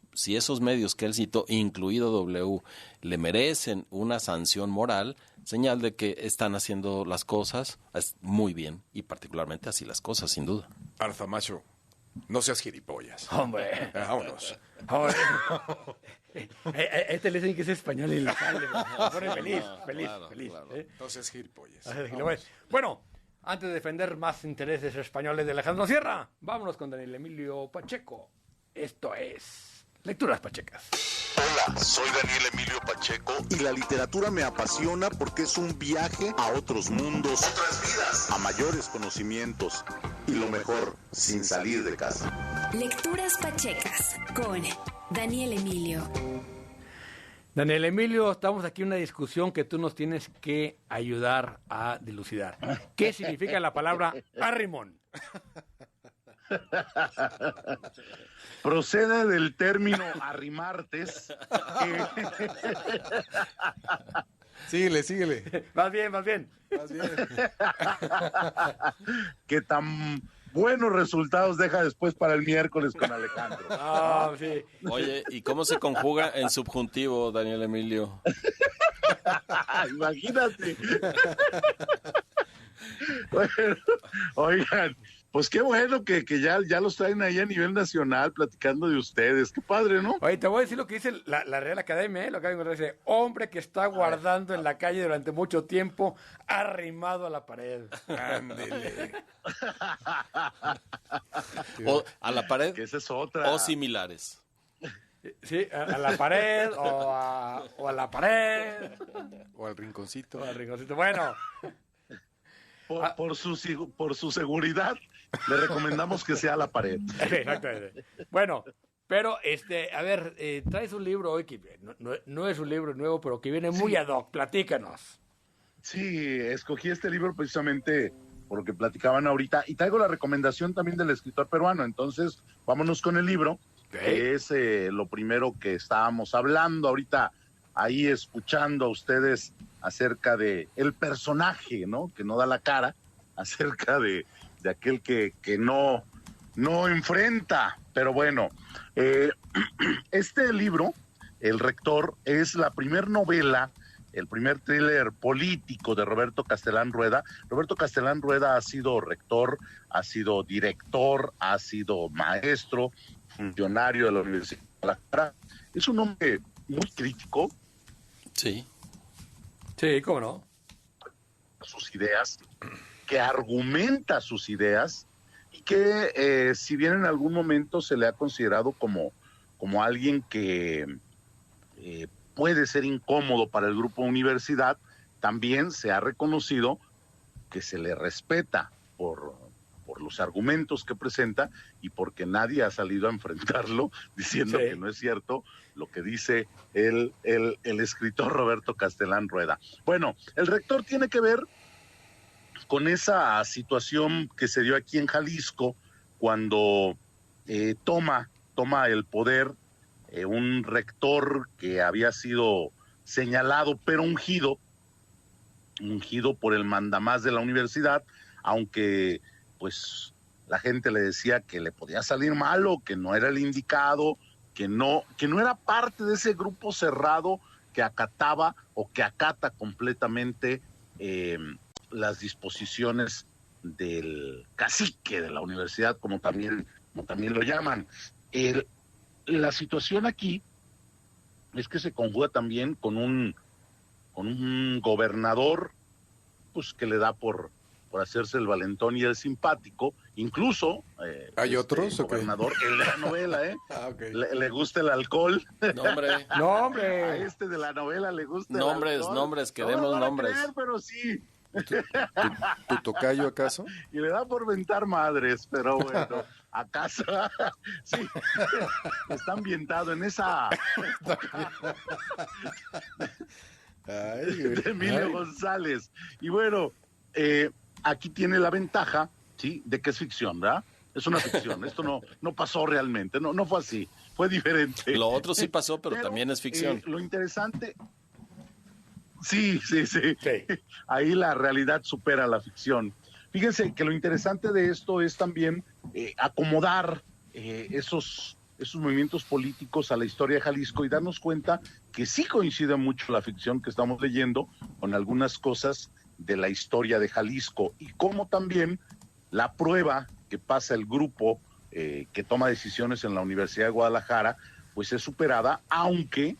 medios que él citó, incluido W, le merecen una sanción moral, señal de que están haciendo las cosas muy bien, y particularmente Así las Cosas, sin duda. Arza Macho, no seas gilipollas. Hombre. Vámonos. Este le dicen que es español y le sale. Feliz. Claro. No seas gilipollas. Bueno, antes de defender más intereses españoles de Alejandro Sierra, vámonos con Daniel Emilio Pacheco. Esto es Lecturas Pachecas. Hola, soy Daniel Emilio Pacheco y la literatura me apasiona porque es un viaje a otros mundos, otras vidas, a mayores conocimientos y lo mejor, sin salir de casa. Lecturas Pachecas con Daniel Emilio. Daniel Emilio, estamos aquí en una discusión que tú nos tienes que ayudar a dilucidar. ¿Qué significa la palabra arrimón? Procede del término arrimartes. Síguele. Más bien. Que tan buenos resultados deja después para el miércoles con Alejandro. Sí. Oye, ¿y cómo se conjuga en subjuntivo, Daniel Emilio? Imagínate. Bueno, oigan, pues qué bueno que ya los traen ahí a nivel nacional platicando de ustedes. Qué padre, ¿no? Oye, te voy a decir lo que dice la Real Academia, lo que dice, hombre que está guardando en la calle durante mucho tiempo, arrimado a la pared. Ándele. O a la pared, que esa es otra. o similares. Sí, a la pared o a la pared. O al rinconcito. O al rinconcito. Bueno. Por su seguridad, le recomendamos que sea a la pared. Sí, exactamente. Bueno, pero, a ver, traes un libro hoy que no es un libro nuevo, pero que viene muy ad hoc. Platícanos. Sí, escogí este libro precisamente por lo que platicaban ahorita y traigo la recomendación también del escritor peruano. Entonces, vámonos con el libro, que es lo primero que estábamos hablando ahorita, ahí escuchando a ustedes acerca de el personaje, ¿no? Que no da la cara, acerca de aquel que no enfrenta. Pero bueno, este libro, El Rector, es la primer novela, el primer thriller político de Roberto Castelán Rueda. Roberto Castelán Rueda ha sido rector, ha sido director, ha sido maestro, funcionario de la Universidad de Guadalajara. Es un hombre muy crítico. Sí. Sí, ¿cómo no? Sus ideas, que argumenta sus ideas y que si bien en algún momento se le ha considerado como alguien que puede ser incómodo para el grupo Universidad, también se ha reconocido que se le respeta por los argumentos que presenta y porque nadie ha salido a enfrentarlo diciendo que no es cierto lo que dice el escritor Roberto Castelán Rueda. Bueno, El Rector tiene que ver con esa situación que se dio aquí en Jalisco cuando toma el poder un rector que había sido señalado pero ungido por el mandamás de la universidad, aunque pues la gente le decía que le podía salir malo, que no era el indicado, que no era parte de ese grupo cerrado que acataba o que acata completamente las disposiciones del cacique de la universidad, como también lo llaman. La situación aquí es que se conjuga también con un gobernador, pues que le da por hacerse el valentón y el simpático. Incluso ¿hay otros gobernador, el de la novela, okay. le gusta el alcohol. No, hombre. A este de la novela le gusta nombres, el alcohol. Nombres, queremos nombres. Creer, pero sí. ¿Tu tocayo acaso? Y le da por ventar madres, pero bueno, acaso sí, está ambientado en esa de Emilio González. Y bueno, aquí tiene la ventaja, sí, de que es ficción, ¿verdad? Es una ficción. Esto no pasó realmente, no fue así, fue diferente. Lo otro sí pasó, pero también es ficción. Lo interesante. Sí. Ahí la realidad supera la ficción. Fíjense que lo interesante de esto es también acomodar esos movimientos políticos a la historia de Jalisco y darnos cuenta que sí coincide mucho la ficción que estamos leyendo con algunas cosas de la historia de Jalisco y cómo también la prueba que pasa el grupo que toma decisiones en la Universidad de Guadalajara pues es superada, aunque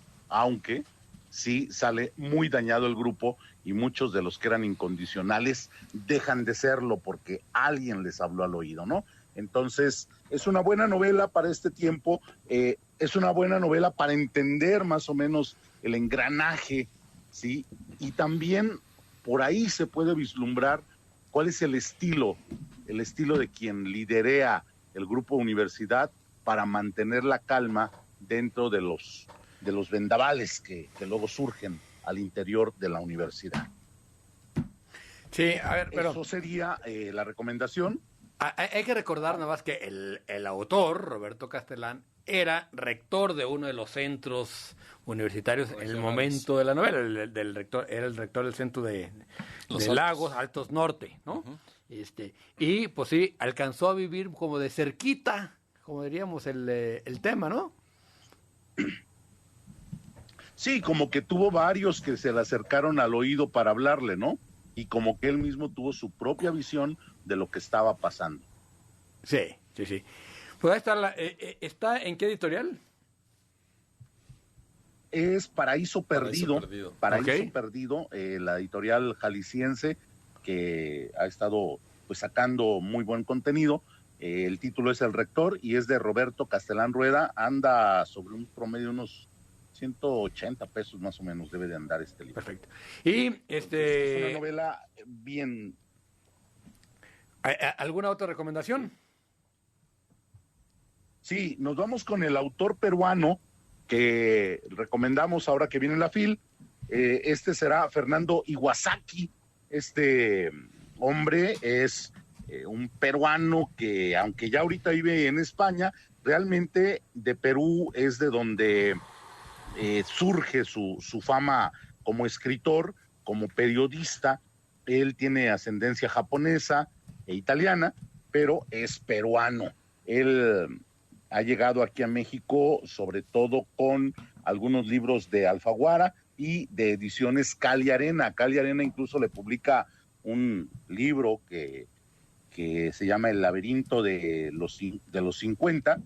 sí sale muy dañado el grupo y muchos de los que eran incondicionales dejan de serlo porque alguien les habló al oído, ¿no? Entonces, es una buena novela para este tiempo, es una buena novela para entender más o menos el engranaje, ¿sí? Y también por ahí se puede vislumbrar cuál es el estilo de quien liderea el grupo Universidad para mantener la calma dentro de los vendavales que luego surgen al interior de la universidad. Sí, a ver, pero eso sería la recomendación. Hay que recordar nada más que el autor, Roberto Castelán, era rector de uno de los centros universitarios en el momento de la novela. Era el rector del centro de Lagos, Altos Norte, ¿no? Uh-huh. Y pues sí, alcanzó a vivir como de cerquita, como diríamos, el tema, ¿no? Sí, como que tuvo varios que se le acercaron al oído para hablarle, ¿no? Y como que él mismo tuvo su propia visión de lo que estaba pasando. Sí. Pues ahí está, ¿está en qué editorial? Es Paraíso Perdido. Paraíso Okay. Perdido, la editorial jalisciense que ha estado pues sacando muy buen contenido. El título es El Rector y es de Roberto Castelán Rueda. Anda sobre un promedio de unos 180 pesos más o menos debe de andar este libro. Perfecto. Y es una novela bien... ¿Alguna otra recomendación? Sí, nos vamos con el autor peruano que recomendamos ahora que viene la FIL. Este será Fernando Iwasaki. Este hombre es un peruano que, aunque ya ahorita vive en España, realmente de Perú es de donde surge su fama como escritor, como periodista. Él tiene ascendencia japonesa e italiana, pero es peruano. Él ha llegado aquí a México sobre todo con algunos libros de Alfaguara y de ediciones Cali Arena. Cali Arena incluso le publica un libro que se llama El laberinto de los 50.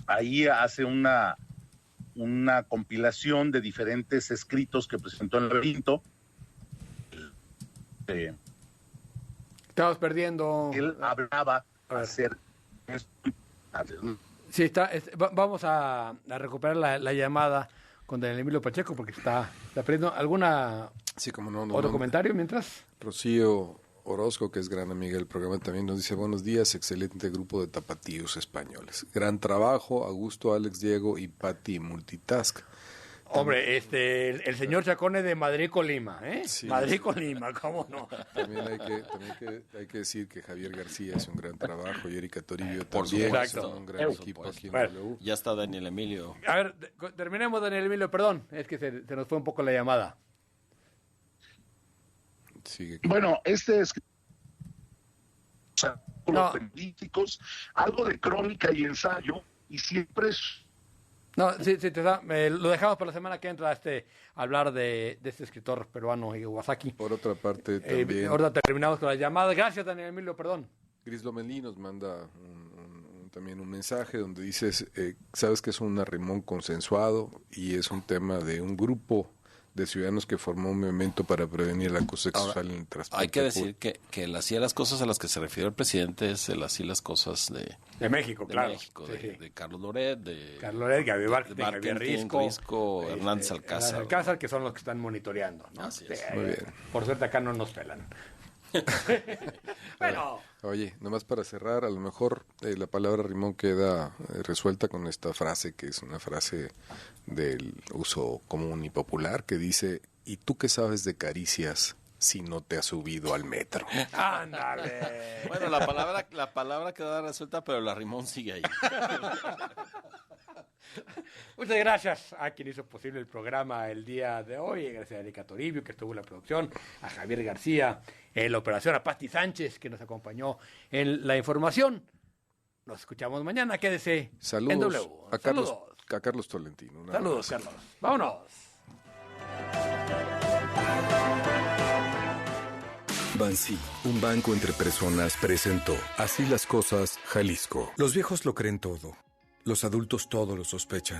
Ahí hace una compilación de diferentes escritos que presentó en el laberinto. Estamos perdiendo. Él hablaba hacer... Sí, vamos a recuperar la llamada con Daniel Emilio Pacheco porque está perdiendo. ¿Alguna otro comentario mientras? Rocío Orozco, que es gran amiga del programa, también nos dice: buenos días, excelente grupo de tapatíos españoles. Gran trabajo, Augusto, Alex, Diego y Pati Multitask. Hombre, el señor Chacone de Madrid con Lima, ¿eh? Sí. Madrid con Lima, ¿cómo no? También hay que decir que Javier García hace un gran trabajo y Erika Toribio Por también. supuesto. Son un gran equipo aquí en W. Ya está Daniel Emilio. A ver, terminemos, Daniel Emilio, perdón, es que se nos fue un poco la llamada. Sigue. Bueno, este es políticos, algo de crónica y ensayo, y siempre es... No, sí, lo dejamos para la semana que entra hablar de este escritor peruano, Iwasaki. Por otra parte, también... ahora terminamos con la llamada. Gracias, Daniel Emilio, perdón. Gris Lomelí nos manda también un mensaje donde dices, sabes que es un arrimón consensuado y es un tema de un grupo de ciudadanos que formó un movimiento para prevenir el acoso sexual en el transporte. Hay que decir que así las cosas a las que se refirió el presidente es así las cosas de México, claro. México, de Carlos Loret, de Gaby Javier Risco, Hernández Alcázar. Alcázar, que son los que están monitoreando, ¿no? Así es. Muy bien. Por suerte acá no nos pelan. Bueno. Oye, nomás para cerrar, a lo mejor la palabra rimón queda resuelta con esta frase, que es una frase del uso común y popular, que dice: ¿y tú qué sabes de caricias si no te has subido al metro? ¡Ándale! Bueno, la palabra queda resuelta, pero la rimón sigue ahí. Muchas gracias a quien hizo posible el programa el día de hoy. Gracias a Erika Toribio, que estuvo en la producción, a Javier García en la operación, a Pati Sánchez, que nos acompañó en la información. Nos escuchamos mañana. Quédese en W. A Carlos Tolentino. Saludos, Carlos. Vámonos. Bansi, un banco entre personas, presentó Así las cosas, Jalisco. Los viejos lo creen todo. Los adultos todo lo sospechan.